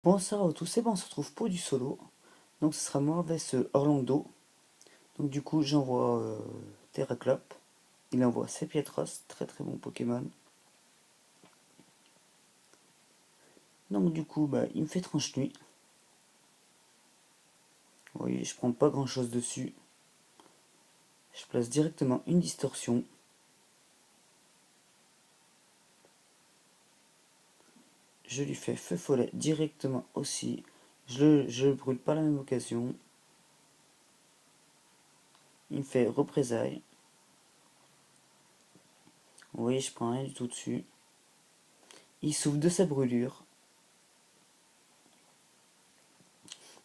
Bonsoir à tous, c'est bon, on se retrouve pour du solo. Donc ce sera moi vs Orlando. Donc du coup j'envoie Terraclop. Il envoie Sepietros, très très bon Pokémon. Donc du coup il me fait tranche nuit. Vous voyez, je prends pas grand chose dessus. Je place directement une distorsion. Je lui fais feu follet directement aussi. Je le brûle pas à la même occasion. Il me fait représailles. Vous voyez, je prends rien du tout dessus. Il souffle de sa brûlure.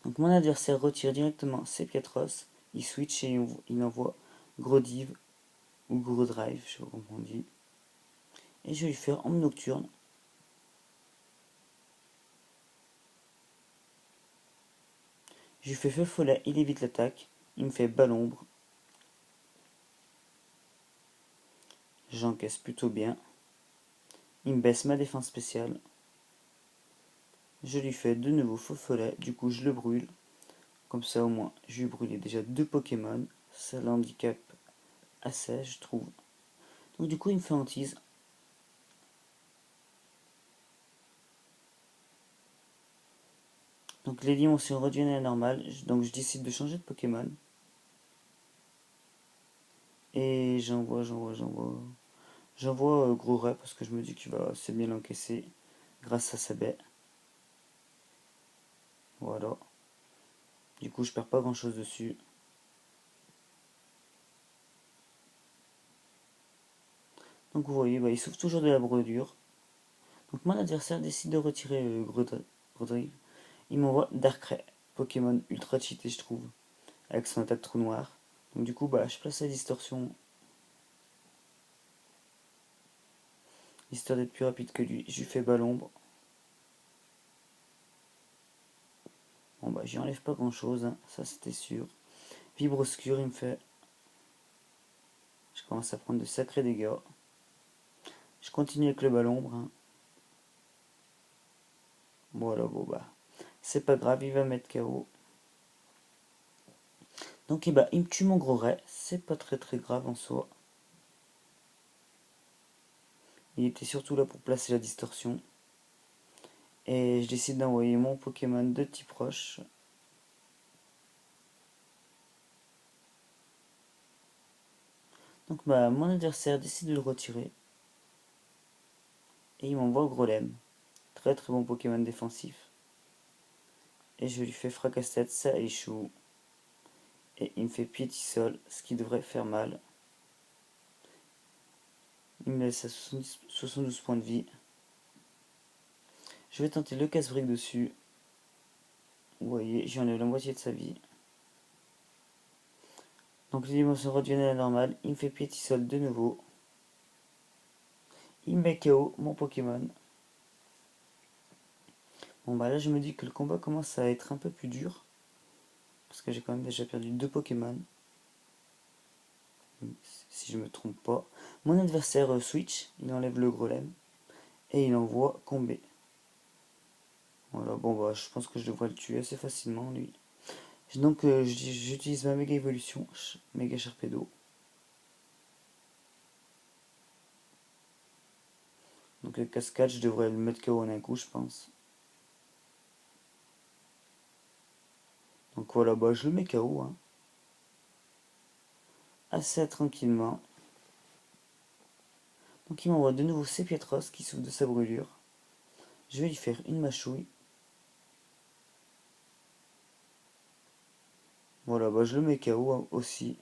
Donc mon adversaire retire directement ses Pietros, il switch et il envoie Gros Div ou Gros Drive, je sais pas comment on dit. Et je vais lui faire Ombre Nocturne. Je lui fais Feu Follet, il évite l'attaque. Il me fait Balombre. J'encaisse plutôt bien. Il me baisse ma défense spéciale. Je lui fais de nouveau Feu Follet, du coup je le brûle. Comme ça au moins je lui brûlé déjà deux Pokémon. Ça l'handicap assez je trouve. Donc du coup il me fait hantise. Donc les dimensions redeviennent à la normale, donc je décide de changer de Pokémon. Et j'envoie Gros Ray parce que je me dis qu'il va assez bien l'encaisser grâce à sa baie. Voilà. Du coup je perds pas grand chose dessus. Donc vous voyez, il souffre toujours de la brûlure. Donc mon adversaire décide de retirer Drive. Il m'envoie Darkrai, Pokémon ultra cheaté je trouve, avec son attaque trou noir. Donc du coup je place la distorsion, histoire d'être plus rapide que lui. Je lui fais Balombre. Bon j'y enlève pas grand chose, hein, ça c'était sûr. Vibroscure, il me fait... Je commence à prendre de sacrés dégâts. Je continue avec le Balombre. Hein. Voilà, c'est pas grave, il va mettre KO. Donc il me tue mon Gros Ray, c'est pas très très grave en soi. Il était surtout là pour placer la distorsion. Et je décide d'envoyer mon Pokémon de type roche. Donc mon adversaire décide de le retirer. Et il m'envoie Grolem. Très très bon Pokémon défensif. Et je lui fais Fracassette, ça échoue. Et il me fait Piétisol, ce qui devrait faire mal. Il me laisse à 72 points de vie. Je vais tenter le casse-brique dessus. Vous voyez, j'y enlève la moitié de sa vie. Donc les dimensions redeviennent à la normale. Il me fait Piétisol de nouveau. Il me met KO mon Pokémon. Bon là je me dis que le combat commence à être un peu plus dur. Parce que j'ai quand même déjà perdu deux Pokémon. Si je me trompe pas. Mon adversaire switch, il enlève le Grolem. Et il envoie Combé. Voilà, je pense que je devrais le tuer assez facilement lui. Donc j'utilise ma méga évolution, méga Sharpedo. Donc le cascade, je devrais le mettre KO en un coup, je pense. Donc voilà, je le mets KO. Hein. Assez tranquillement. Donc il m'envoie de nouveau ses Pietros qui souffrent de sa brûlure. Je vais lui faire une mâchouille. Voilà, je le mets KO aussi.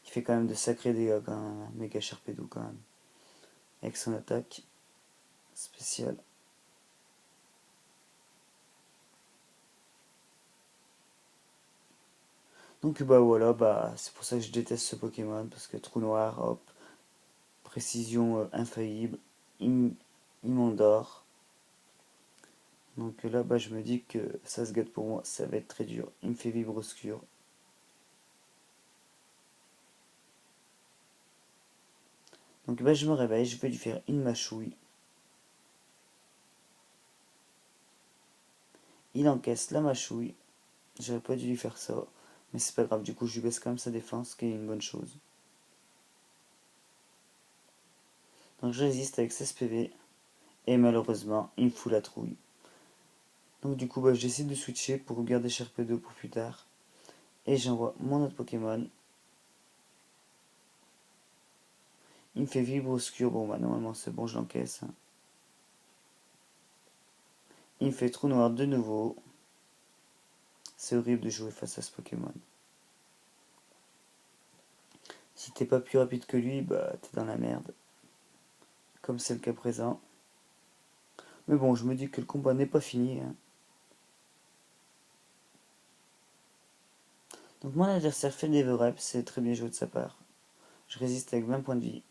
Il fait quand même de sacrés dégâts quand même, méga Sharpedo quand même. Avec son attaque spéciale. Donc voilà, c'est pour ça que je déteste ce Pokémon, parce que trou noir, hop, précision infaillible, il m'endort. Donc là, je me dis que ça se gâte pour moi, ça va être très dur. Il me fait Vibroscure. Donc je me réveille, je vais lui faire une mâchouille. Il encaisse la mâchouille. J'aurais pas dû lui faire ça. Mais c'est pas grave, du coup je lui baisse quand même sa défense, ce qui est une bonne chose. Donc je résiste avec 16 PV. Et malheureusement, il me fout la trouille. Donc du coup, je décide de switcher pour garder Sharpedo pour plus tard. Et j'envoie mon autre Pokémon. Il me fait Vibroskure. Bon, normalement c'est bon, je l'encaisse. Il me fait Trou Noir de nouveau. C'est horrible de jouer face à ce Pokémon. Si t'es pas plus rapide que lui, t'es dans la merde. Comme c'est le cas présent. Mais bon, je me dis que le combat n'est pas fini, hein. Donc mon adversaire fait des reps, c'est très bien joué de sa part. Je résiste avec 20 points de vie.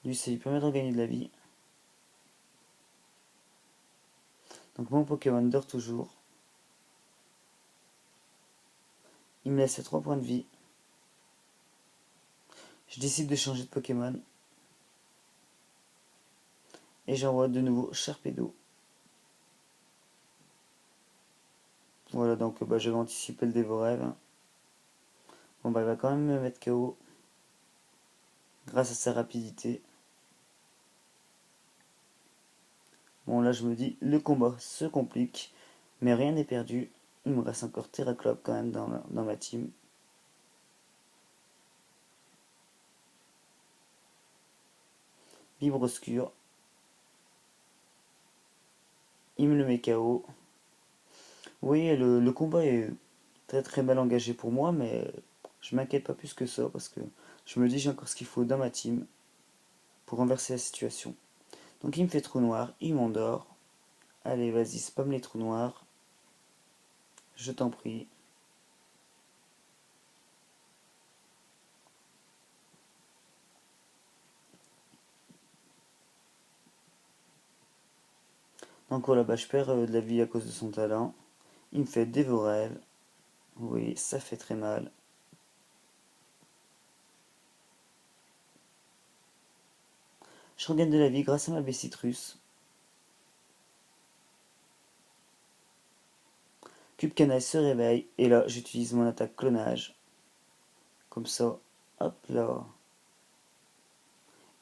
Lui, ça lui permet de gagner de la vie. Donc mon Pokémon dort toujours. Il me laisse 3 points de vie. Je décide de changer de Pokémon. Et j'envoie de nouveau Sharpedo. Voilà, donc je vais anticiper le Dévorève. Bon, il va quand même me mettre KO. Grâce à sa rapidité. Bon, là, je me dis, le combat se complique. Mais rien n'est perdu. Il me reste encore Terraclope quand même dans ma team. Vibroskure. Il me le met KO. Vous voyez, le combat est très très mal engagé pour moi, mais je m'inquiète pas plus que ça parce que je me dis j'ai encore ce qu'il faut dans ma team pour renverser la situation. Donc il me fait trou noir, il m'endort. Allez, vas-y, spam les trous noirs. Je t'en prie. Donc voilà, je perds de la vie à cause de son talent. Il me fait dévorer. Oui, ça fait très mal. Je regagne de la vie grâce à ma Citrus. Cube Canaille se réveille et là j'utilise mon attaque clonage. Comme ça, hop là.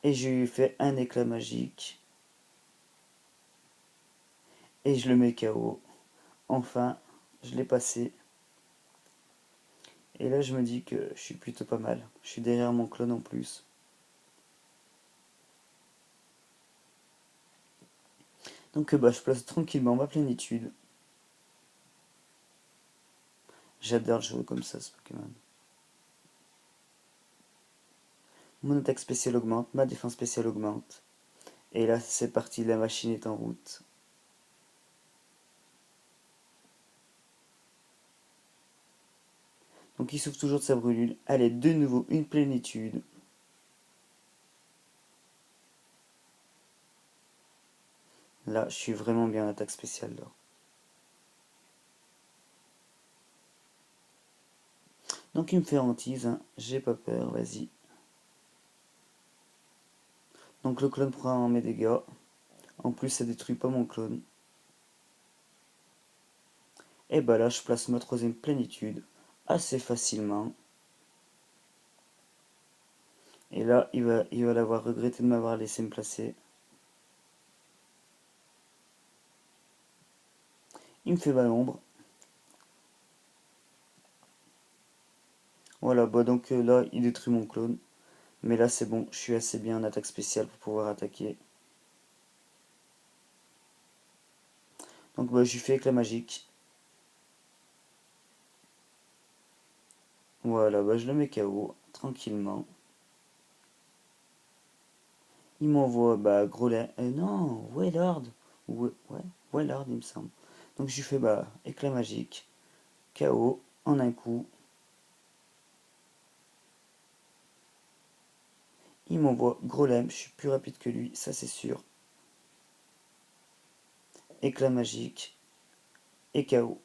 Et je lui fais un éclat magique. Et je le mets KO. Enfin, je l'ai passé. Et là, je me dis que je suis plutôt pas mal. Je suis derrière mon clone en plus. Donc, je place tranquillement ma plénitude. J'adore jouer comme ça, ce Pokémon. Mon attaque spéciale augmente, ma défense spéciale augmente. Et là, c'est parti, la machine est en route. Donc, il souffre toujours de sa brûlure. Allez, de nouveau, une plénitude. Là, je suis vraiment bien en attaque spéciale, là. Donc, il me fait hantise, hein. J'ai pas peur, vas-y. Donc, le clone prend mes dégâts. En plus, ça détruit pas mon clone. Et là, je place ma troisième plénitude assez facilement. Et là, il va l'avoir regretté de m'avoir laissé me placer. Il me fait l'ombre. Voilà, donc là, il détruit mon clone. Mais là, c'est bon, je suis assez bien en attaque spéciale pour pouvoir attaquer. Donc je lui fais éclat magique. Voilà, je le mets KO, tranquillement. Il m'envoie, gros lait. Non, Wailord. Ouais, Wailord, il me semble. Donc je lui fais, éclat magique. KO, en un coup. Il m'envoie Grolem, je suis plus rapide que lui, ça c'est sûr. Éclat magique et KO.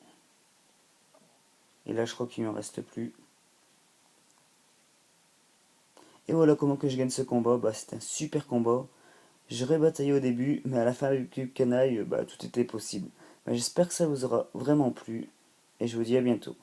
Et là je crois qu'il ne me reste plus. Et voilà comment que je gagne ce combat, c'est un super combat. J'aurais bataillé au début, mais à la fin avec Cube Canaille, tout était possible. J'espère que ça vous aura vraiment plu et je vous dis à bientôt.